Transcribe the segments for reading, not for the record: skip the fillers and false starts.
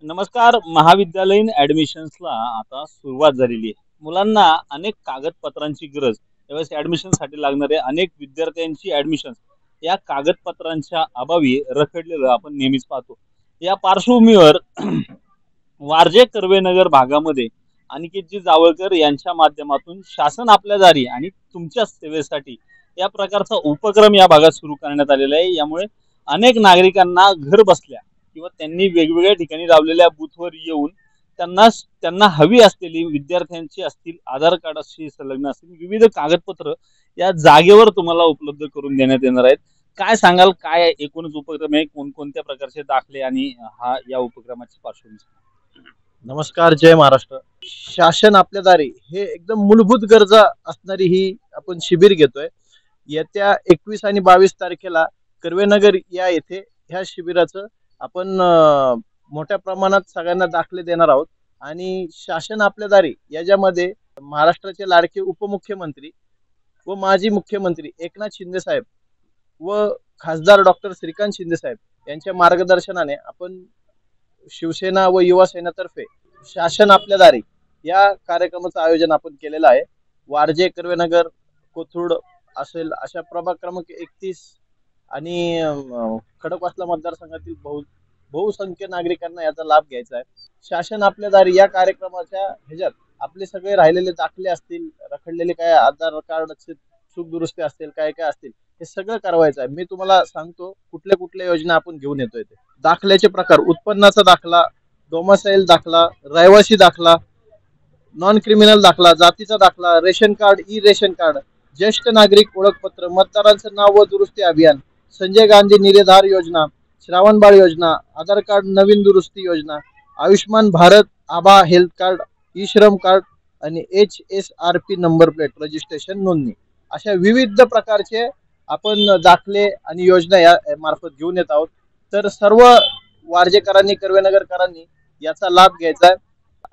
नमस्कार. महाविद्यालयीन ऍडमिशन्सला आता सुरुवात झालेली आहे. मुलांना अनेक कागदपत्रांची गरज, त्यावेळेस ऍडमिशनसाठी लागणारे अनेक विद्यार्थ्यांची ऍडमिशन्स या कागदपत्रांच्या अभावी रखडलेलं आपण नेहमीच पाहतो. या पार्श्वभूमीवर वारजे कर्वेनगर भागामध्ये अनिकेतजी जावळकर यांच्या माध्यमातून शासन आपल्या दारी आणि तुमच्या सेवेसाठी या प्रकारचा उपक्रम या भागात सुरू करण्यात आलेला आहे. यामुळे अनेक नागरिकांना घर बसल्या किंवा त्यांनी वेगवेगळ्या ठिकाणी लावलेल्या बूथवर येऊन त्यांना त्यांना हवी असलेली विद्यार्थ्यांची असतील, आधार कार्डाशी संलग्न असतील विविध कागदपत्र या जागेवर तुम्हाला उपलब्ध करून देण्यात येणार आहेत. काय सांगाल, काय एकूणच उपक्रम आहे, कोणकोणत्या प्रकारचे दाखले आणि हा या उपक्रमाची पार्श्वभूमी? नमस्कार, जय महाराष्ट्र. शासन आपल्या दारी हे एकदम मूलभूत गरजा असणारी ही आपण शिबिर घेतोय. येत्या 21 आणि 22 तारखेला कर्वेनगर या येथे ह्या शिबिराचं आपण मोठ्या प्रमाणात सगळ्यांना दाखले देणार आहोत. आणि शासन आपल्या दारी याच्यामध्ये महाराष्ट्राचे लाडके उपमुख्यमंत्री व माजी मुख्यमंत्री एकनाथ शिंदे साहेब व खासदार डॉक्टर श्रीकांत शिंदे साहेब यांच्या मार्गदर्शनाने आपण शिवसेना व युवा सेनेतर्फे शासन आपल्या दारी या कार्यक्रमाचं आयोजन आपण केलेलं आहे. वारजे, कर्वेनगर, कोथरूड असेल अशा प्रभाग क्रमांक 31 आणि खडकवासला मतदारसंघातील बहुसंख्य नागरिकांना याचा लाभ घ्यायचा आहे. शासन आपल्या दारी या कार्यक्रमाच्या ह्याच्यात आपले सगळे राहिलेले दाखले असतील, रखडलेले काय आधार कार्डचे चूक दुरुस्ती असतील, काय काय असतील, हे सगळं करवायचं आहे. मी तुम्हाला सांगतो कुठल्या कुठल्या योजना आपण घेऊन येतोय. ते दाखल्याचे प्रकार: उत्पन्नाचा दाखला, डोमासाईल दाखला, रहिवासी दाखला, नॉन क्रिमिनल दाखला, जातीचा दाखला, ration card, E ration card, ज्येष्ठ नागरिक ओळखपत्र, मतदारांचं नाव व दुरुस्ती अभियान, संजय गांधी निराधार योजना, श्रावणबाळ योजना, आधार कार्ड नवीन दुरुस्ती योजना, आयुष्मान भारत, आभा हेल्थ कार्ड, ई श्रम कार्ड आणि HSRP नंबर प्लेट रजिस्ट्रेशन नोंदणी, अशा विविध प्रकारचे आपण दाखले आणि योजना या मार्फत घेऊन येत आहोत. तर सर्व वारजेकरांनी, कर्वेनगरकरांनी याचा लाभ घ्यायचा आहे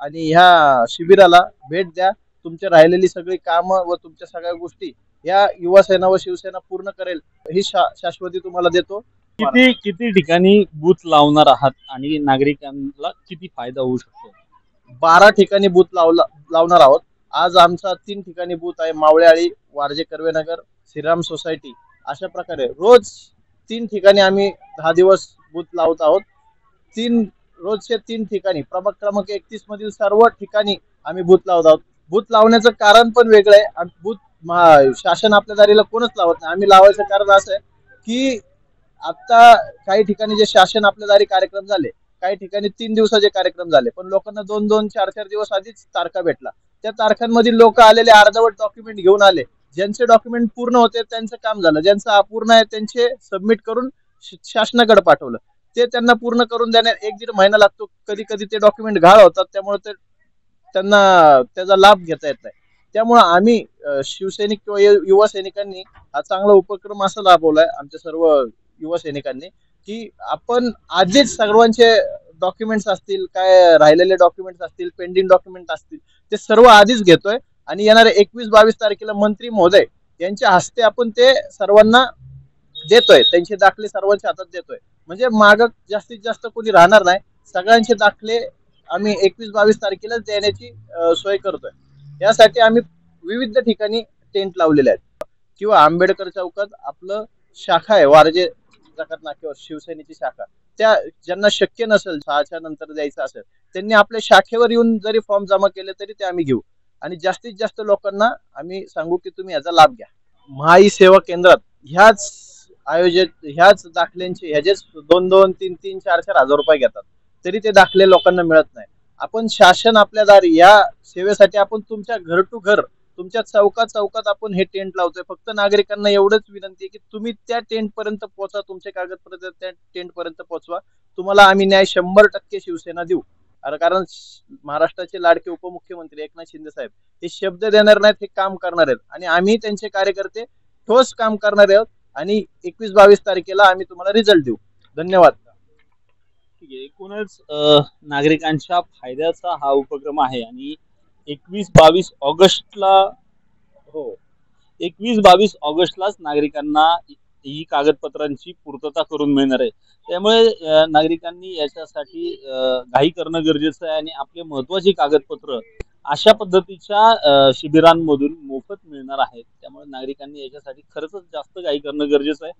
आणि ह्या शिबिराला भेट द्या. तुमच्या राहिलेली सगळी कामं व तुमच्या सगळ्या गोष्टी या युवा सेना व शिवसेना पूर्ण करेल ही शाश्वती तुम्हाला देतो. किती किती ठिकाणी बूथ लावणार आहात आणि नागरिकांना किती फायदा होऊ शकतो? 12 ठिकाणी बूथ लावणार आहोत. आज आमचा 3 ठिकाणी बूथ आहे: मावळेआळी, वारजे कर्वेनगर, श्रीराम सोसायटी. अशा प्रकारे रोज 3 ठिकाणी आम्ही 10 दिवस बूथ लावत आहोत. रोजचे 3 ठिकाणी प्रभाग क्रमांक 31 मधील सर्व ठिकाणी आम्ही बूथ लावत आहोत. बूथ लावण्याचं कारण पण वेगळं आहे आणि बूथ शासन आपल्या दारीला कोणच लावत नाही. आम्ही लावायचं कारण असं आहे की आता काही ठिकाणी जे शासन आपल्या दारी कार्यक्रम झाले, काही ठिकाणी 3 दिवसाचे कार्यक्रम झाले, पण लोकांना 2-2, 4-4 दिवस आधीच तारखा भेटला. त्या तारखांमधील लोक आलेले अर्धवट डॉक्युमेंट घेऊन आले. ज्यांचे डॉक्युमेंट पूर्ण होते त्यांचं काम झालं, ज्यांचं अपूर्ण आहे त्यांचे सबमिट करून शासनाकडे पाठवलं. ते त्यांना पूर्ण करून देण्यात 1-1.5 महिना लागतो. कधी कधी ते डॉक्युमेंट गहाळ होतात, त्यामुळे ते त्यांना त्याचा लाभ घेता येत नाही. त्यामुळे आम्ही शिवसैनिक किंवा युवा सैनिकांनी हा चांगला उपक्रम असा राबवलाय आमच्या सर्व युवा सैनिकांनी की आपण आधीच सर्वांचे डॉक्युमेंट्स असतील, काय राहिलेले डॉक्युमेंट्स असतील, पेंडिंग डॉक्युमेंट असतील, ते सर्व आधीच घेतोय आणि येणाऱ्या 21-22 तारखेला मंत्री महोदय यांच्या हस्ते आपण ते सर्वांना देतोय. त्यांचे दाखले सर्वांच्या हातात देतोय. म्हणजे माग जास्तीत जास्त कोणी राहणार नाही. सगळ्यांचे दाखले आम्ही 21-22 तारखेला देण्याची सोय करतोय. यासाठी आम्ही विविध ठिकाणी टेंट लावलेले आहेत. किंवा आंबेडकर चौकात आपलं शाखा आहे, वारजे जकात नाक्यावर शिवसेनेची शाखा. त्या ज्यांना शक्य नसेल 6च्या नंतर द्यायचं असेल, त्यांनी आपल्या शाखेवर येऊन जरी फॉर्म जमा केले तरी ते आम्ही घेऊ. आणि जास्तीत जास्त लोकांना आम्ही सांगू की तुम्ही याचा लाभ घ्या. महाई सेवा केंद्रात ह्याच दाखल्यांचे ह्याचेच 2-2, 3-3, 4-4 हजार रुपये घेतात, तरी ते दाखले लोकांना मिळत नाही. आपण शासन आपल्या दारी या सेवेसाठी आपण तुमच्या घर टू घर, तुमच्या चौकात चौकात आपण हे टेंट लावतोय. फक्त नागरिकांना एवढंच विनंती आहे की तुम्ही त्या टेंट पर्यंत पोहोचा, तुमचे कागदपत्र त्या टेंट पर्यंत पोहोचवा. तुम्हाला आम्ही न्याय 100% शिवसेना देऊ. कारण महाराष्ट्राचे लाडके उपमुख्यमंत्री एकनाथ शिंदे साहेब हे शब्द देणार नाहीत, हे काम करणार आहेत आणि आम्ही त्यांचे कार्यकर्ते ठोस काम करणार आहोत. आणि 21-22 तारखेला आम्ही तुम्हाला रिझल्ट देऊ. धन्यवाद. ठीक आहे. एकूणच नागरिकांच्या फायद्याचा हा उपक्रम आहे आणि 21-22 ऑगस्टला 21-22 ऑगस्टलाच नागरिकांना ही कागदपत्रांची पूर्तता करून मिळणार आहे. त्यामुळे नागरिकांनी याच्यासाठी घाई करणं गरजेचं आहे आणि आपले महत्त्वाची कागदपत्र अशा पद्धतीच्या शिबिरांमधून मोफत मिळणार आहेत. त्यामुळे नागरिकांनी याच्यासाठी खरंच जास्त घाई करणं गरजेचं आहे.